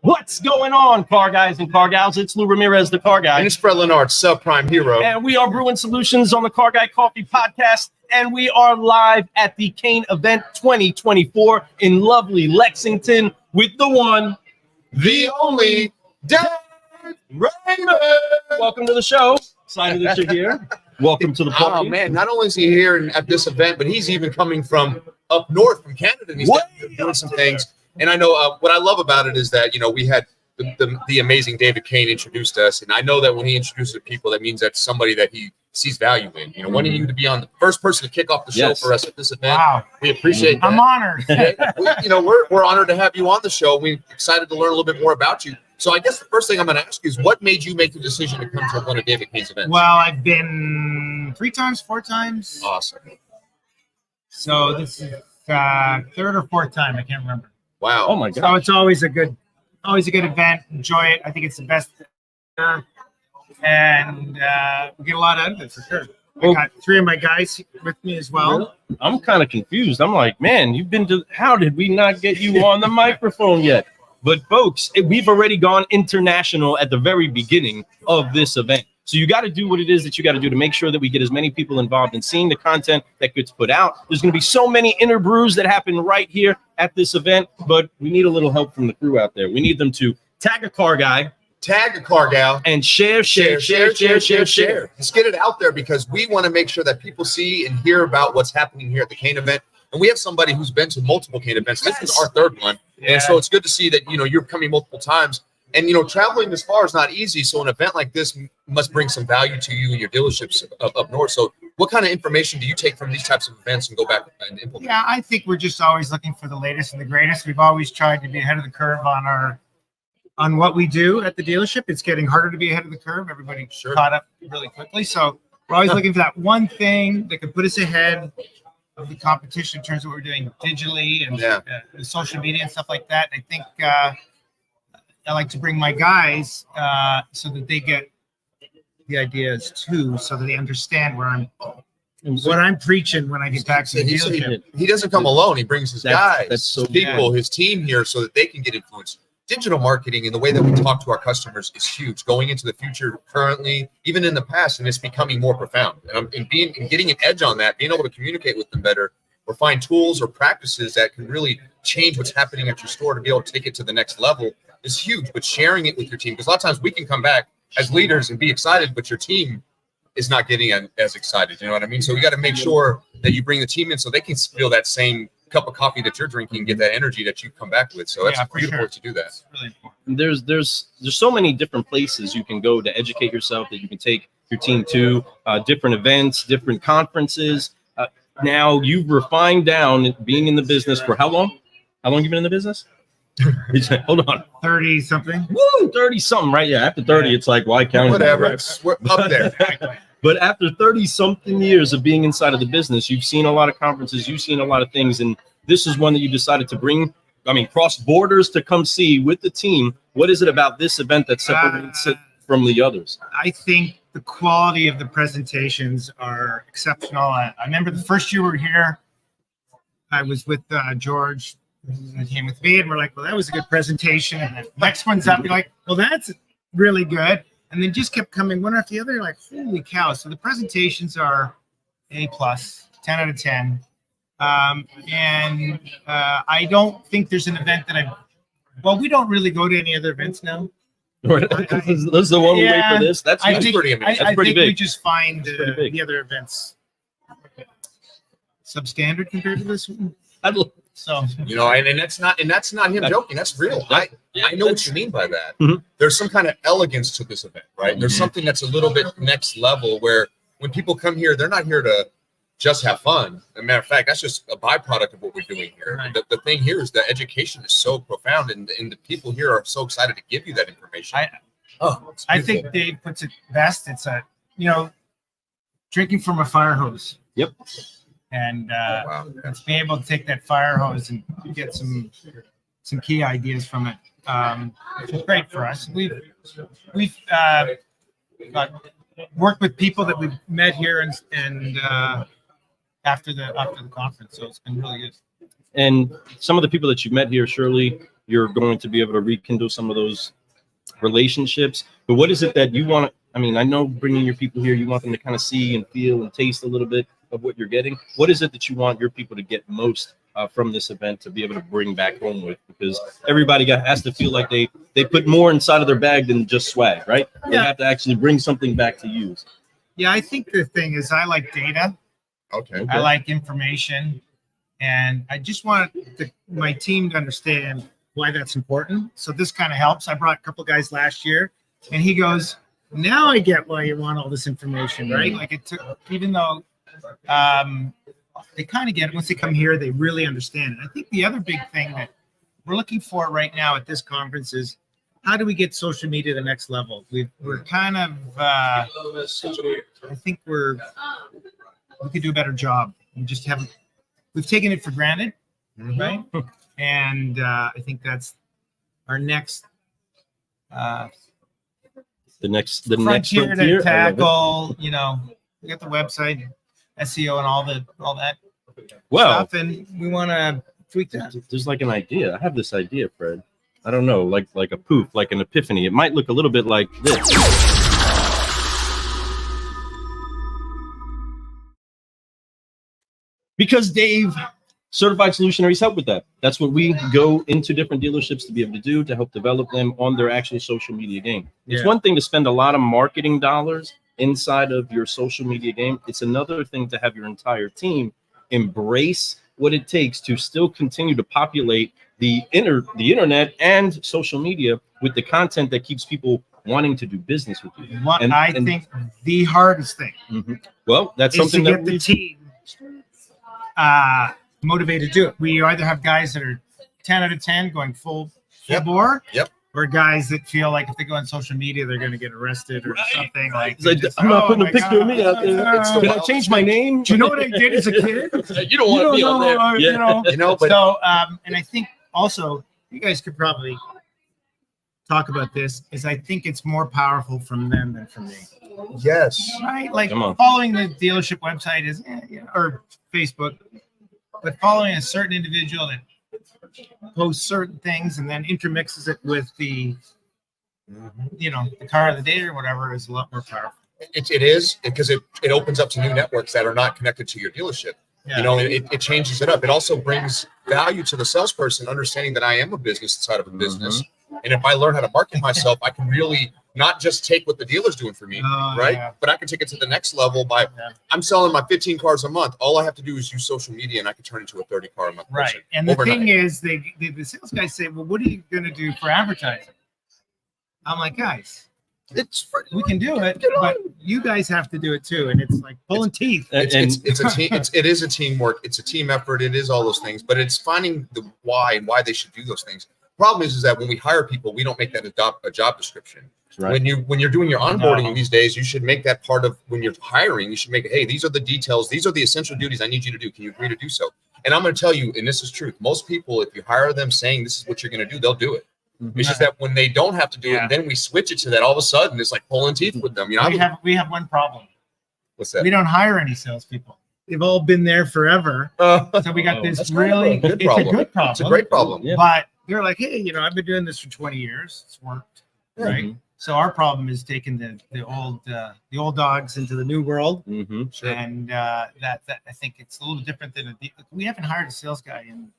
What's going on, car guys and car gals? It's Lou Ramirez, the car guy. And it's Fred Leonard, subprime hero. And we are Brewing Solutions on the Car Guy Coffee Podcast. And we are live at the Kain Event 2024 in lovely Lexington with the one, the only, Dave Raymond. Welcome to the show. Excited that you're here. Welcome to the party. Oh, man. Not only is he here at this event, but he's even coming from up north from Canada. And he's doing some things. And I know what I love about it is that, we had the amazing David Kain introduced us. And I know that when he introduces people, that means that's somebody that he sees value in. Wanting you to be on the first person to kick off the show for us at this event. Wow. We appreciate that. I'm honored. We're honored to have you on the show. We're excited to learn a little bit more about you. So I guess the first thing I'm going to ask you is what made you make the decision to come to one of David Kain's events? Well, I've been 4 times. Awesome. So this is third or fourth time. I can't remember. Wow. Oh my God. So it's always a good event. Enjoy it. I think it's the best. And we get a lot out of it for sure. I got 3 of my guys with me as well. Really? I'm kind of confused. I'm like, man, how did we not get you on the microphone yet? But folks, we've already gone international at the very beginning of this event. So you got to do what it is that you got to do to make sure that we get as many people involved in seeing the content that gets put out. There's going to be so many inner brews that happen right here at this event, but we need a little help from the crew out there. We need them to tag a car guy, tag a car gal, and share. Let's get it out there because we want to make sure that people see and hear about what's happening here at the Kain event. And we have somebody who's been to multiple Kain events. This is our 3rd one. Yeah. And so it's good to see that, you're coming multiple times. And, traveling this far is not easy. So an event like this must bring some value to you and your dealerships up north. So what kind of information do you take from these types of events and go back and implement? Yeah, I think we're just always looking for the latest and the greatest. We've always tried to be ahead of the curve on what we do at the dealership. It's getting harder to be ahead of the curve. Everybody caught up really quickly. So we're always looking for that one thing that can put us ahead of the competition in terms of what we're doing digitally and social media and stuff like that. I think I like to bring my guys so that they get the ideas too, so that they understand what I'm preaching when I get back to the dealership. He doesn't come alone. He brings his guys, his people, his team here so that they can get influenced. Digital marketing and the way that we talk to our customers is huge going into the future currently, even in the past, and it's becoming more profound. And getting an edge on that, being able to communicate with them better or find tools or practices that can really change what's happening at your store to be able to take it to the next level is huge. But sharing it with your team, because a lot of times we can come back as leaders and be excited, but your team is not getting as excited. You know what I mean? So we got to make sure that you bring the team in so they can feel that same cup of coffee that you're drinking, get that energy that you come back with. So that's beautiful to do that. Really important. There's so many different places you can go to educate yourself that you can take your team to, different events, different conferences. Now you've refined down being in the business for how long? How long you been in the business? Hold on. 30 something. Woo, 30 something, right? Yeah, after 30, it's like, why count? Whatever. We're up there. But after 30 something years of being inside of the business, you've seen a lot of conferences, you've seen a lot of things, and this is one that you decided to bring, cross borders to come see with the team. What is it about this event that separates it from the others? I think the quality of the presentations are exceptional. I remember the first year we were here, I was with George, and came with me, and we're like, well, that was a good presentation. And the next one's up, you're like, well, that's really good. And then just kept coming one after the other, like, holy cow. So the presentations are A+, 10 out of 10. I don't think there's an event that we don't really go to any other events now. This is the one we wait for this. That's pretty amazing. I think big. we just find the other events substandard compared to this one. So and that's not him joking. That's real. I know what you mean by that. Mm-hmm. There's some kind of elegance to this event, right? There's something that's a little bit next level where when people come here, they're not here to just have fun. As a matter of fact, that's just a byproduct of what we're doing here. Right. The thing here is the education is so profound, and the people here are so excited to give you that information. I think Dave puts it best. It's drinking from a fire hose. Yep. And it's being able to take that fire hose and get some key ideas from it. It's great for us. We've worked with people that we've met here and after the conference, so it's been really good. And some of the people that you've met here, surely you're going to be able to rekindle some of those relationships. But what is it that you want? I mean, I know bringing your people here, you want them to kind of see and feel and taste a little bit of what you're getting. What is it that you want your people to get most from this event to be able to bring back home with? Because everybody has to feel like they put more inside of their bag than just swag, right? They have to actually bring something back to use. Yeah, I think the thing is I like data. Okay. I like information. And I just want my team to understand why that's important. So this kind of helps. I brought a couple guys last year, and he goes, now I get why you want all this information, right? Like it took, even though they kind of get it once they come here, they really understand it. I think the other big thing that we're looking for right now at this conference is how do we get social media to the next level? We're kind of, I think we could do a better job. We just haven't. We've taken it for granted, right? And I think that's our next the next frontier frontier to tackle. You know, we got the website, SEO, and all that stuff, and we want to tweak that. There's like an idea. I have this idea, Fred. I don't know, like a poof, like an epiphany. It might look a little bit like this. Because Dave, Certified Solutionaries, help with that. That's what we go into different dealerships to be able to do to help develop them on their actual social media game. It's one thing to spend a lot of marketing dollars inside of your social media game. It's another thing to have your entire team embrace what it takes to still continue to populate the internet and social media with the content that keeps people wanting to do business with you. I think the hardest thing, well, that's something to get the team motivated to do it. We either have guys that are 10 out of 10 going full bore, or guys that feel like if they go on social media, they're going to get arrested or something. Like I'm not putting a picture of me out there. Can I change my name? Do you know what I did as a kid? You don't want to be on there. You know. But so, and I think also you guys could probably talk about this. Is I think it's more powerful from them than from me. Yes. Right. Like following the dealership website is, or Facebook, but following a certain individual that posts certain things and then intermixes it with the, the car of the day or whatever is a lot more powerful. It is because it opens up to new networks that are not connected to your dealership. Yeah. You know, it changes it up. It also brings value to the salesperson, understanding that I am a business inside of a business. And if I learn how to market myself, I can really not just take what the dealer's doing for me, right? Yeah. But I can take it to the next level by I'm selling my 15 cars a month. All I have to do is use social media and I can turn it into a 30 car a month. Right. And the thing is, the sales guys say, well, what are you going to do for advertising? I'm like, guys, we can do it, but you guys have to do it too. And it's like pulling teeth. It's a team. It is a teamwork. It's a team effort. It is all those things, but it's finding the why and why they should do those things. Problem is that when we hire people, we don't make that a job description. Right. When you're doing your onboarding these days, you should make that part of when you're hiring. You should make it, hey, these are the details. These are the essential duties I need you to do. Can you agree to do so? And I'm going to tell you, and this is truth. Most people, if you hire them saying this is what you're going to do, they'll do it. It's just that when they don't have to do it, then we switch it to that. All of a sudden, it's like pulling teeth with them. You know, we have one problem. What's that? We don't hire any salespeople. They've all been there forever. So we got this really good problem. It's a good problem. It's a great problem. Yeah. But they're like, hey, I've been doing this for 20 years. It's worked, right? So our problem is taking the old dogs into the new world, and that I think it's a little different than we haven't hired a sales guy in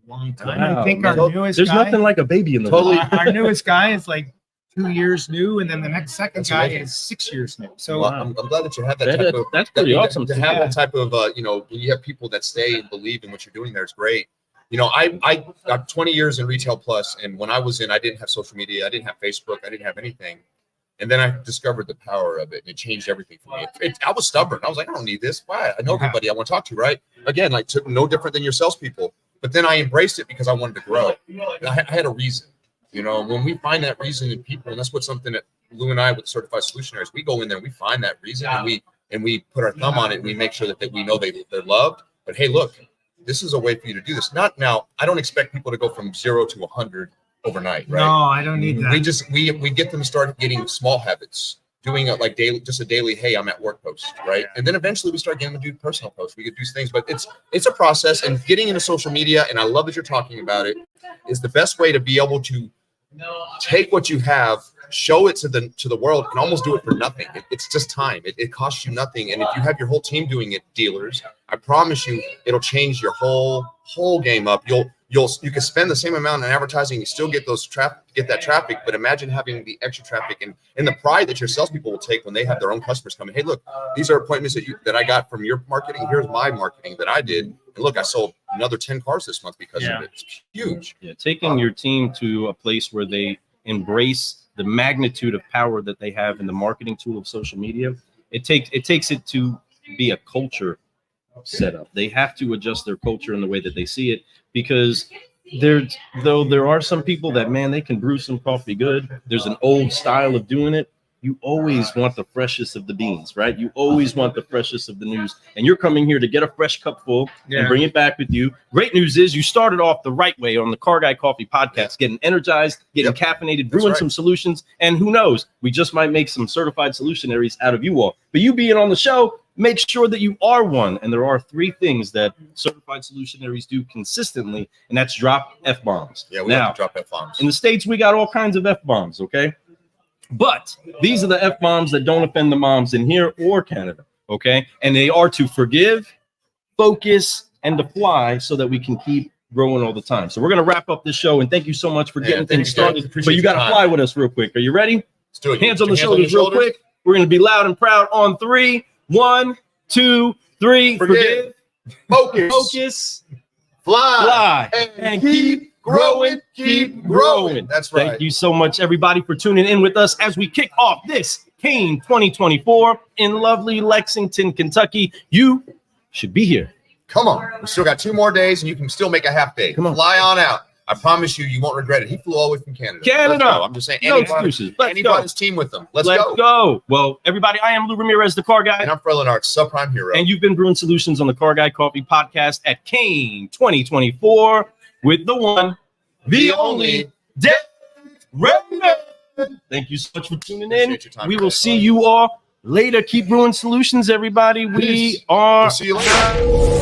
a long time. Wow. I think our newest there's guy, nothing like a baby in the totally. Our newest guy is like 2 years new, and then the second guy is 6 years new. So I'm glad that you have that type of. That's pretty awesome to have that type of. When you have people that stay and believe in what you're doing, there, it's great. I got 20 years in retail plus, and when I was in, I didn't have social media, I didn't have Facebook, I didn't have anything. And then I discovered the power of it, and it changed everything for me. I was stubborn. I was like, I don't need this. Why? I know everybody I want to talk to, right? Again, like no different than your salespeople. But then I embraced it because I wanted to grow. I had a reason. When we find that reason in people, and that's what something that Lou and I with Certified Solutionaries, we go in there, we find that reason, and we put our thumb on it, and we make sure that we know they're loved. But hey, look. This is a way for you to do this. Not now. I don't expect people to go from 0 to 100 overnight, right? No, I don't need that. We get them to start getting small habits. doing it like just a daily, hey, I'm at work post, right? And then eventually we start getting to do personal posts. We could do things, but it's a process. And getting into social media, and I love that you're talking about it, is the best way to be able to take what you have, show it to the world, and almost do it for nothing. It's just time. It costs you nothing. And if you have your whole team doing it, dealers, I promise you, it'll change your whole game up. You can spend the same amount in advertising, you still get that traffic, but imagine having the extra traffic and the pride that your salespeople will take when they have their own customers coming. Hey, look, these are appointments that I got from your marketing. Here's my marketing that I did. And look, I sold another 10 cars this month because of it. It's huge. Yeah, taking your team to a place where they embrace the magnitude of power that they have in the marketing tool of social media. It takes it to be a culture setup. They have to adjust their culture in the way that they see it, because there are some people that, man, they can brew some coffee good. There's an old style of doing it. You always want the freshest of the beans, right? You always want the freshest of the news. And you're coming here to get a fresh cup full and bring it back with you. Great news is you started off the right way on the Car Guy Coffee podcast, getting energized, getting caffeinated, brewing some solutions. And who knows, we just might make some certified solutionaries out of you all. But you being on the show, make sure that you are one. And there are 3 things that certified solutionaries do consistently, and that's drop F-bombs. Yeah, we have to drop F-bombs. In the States, we got all kinds of F-bombs, okay? But these are the F-bombs that don't offend the moms in here or Canada, okay? And they are to forgive, focus, and to fly so that we can keep growing all the time. So we're going to wrap up this show, and thank you so much for getting things started. But you got to fly with us real quick. Are you ready? Let's do it. Hands on the shoulders real quick. We're going to be loud and proud on 3. 1, 2, 3. Forgive, focus, fly, and keep growing, keep growing. That's right. Thank you so much, everybody, for tuning in with us as we kick off this Kain 2024 in lovely Lexington, Kentucky. You should be here. Come on. We still got 2 more days, and you can still make a half day. Come on. Fly on out. I promise you, you won't regret it. He flew all the way from Canada. Canada. I'm just saying, No excuses. Andy brought his team with them. Let's go. Well, everybody, I am Lou Ramirez, the Car Guy. And I'm Frelin Arts, subprime hero. And you've been brewing solutions on the Car Guy Coffee podcast at Kain 2024 with the one, the only, Dave Redman. Thank you so much for tuning in. We will see you all later. Keep brewing solutions, everybody. We'll see you later.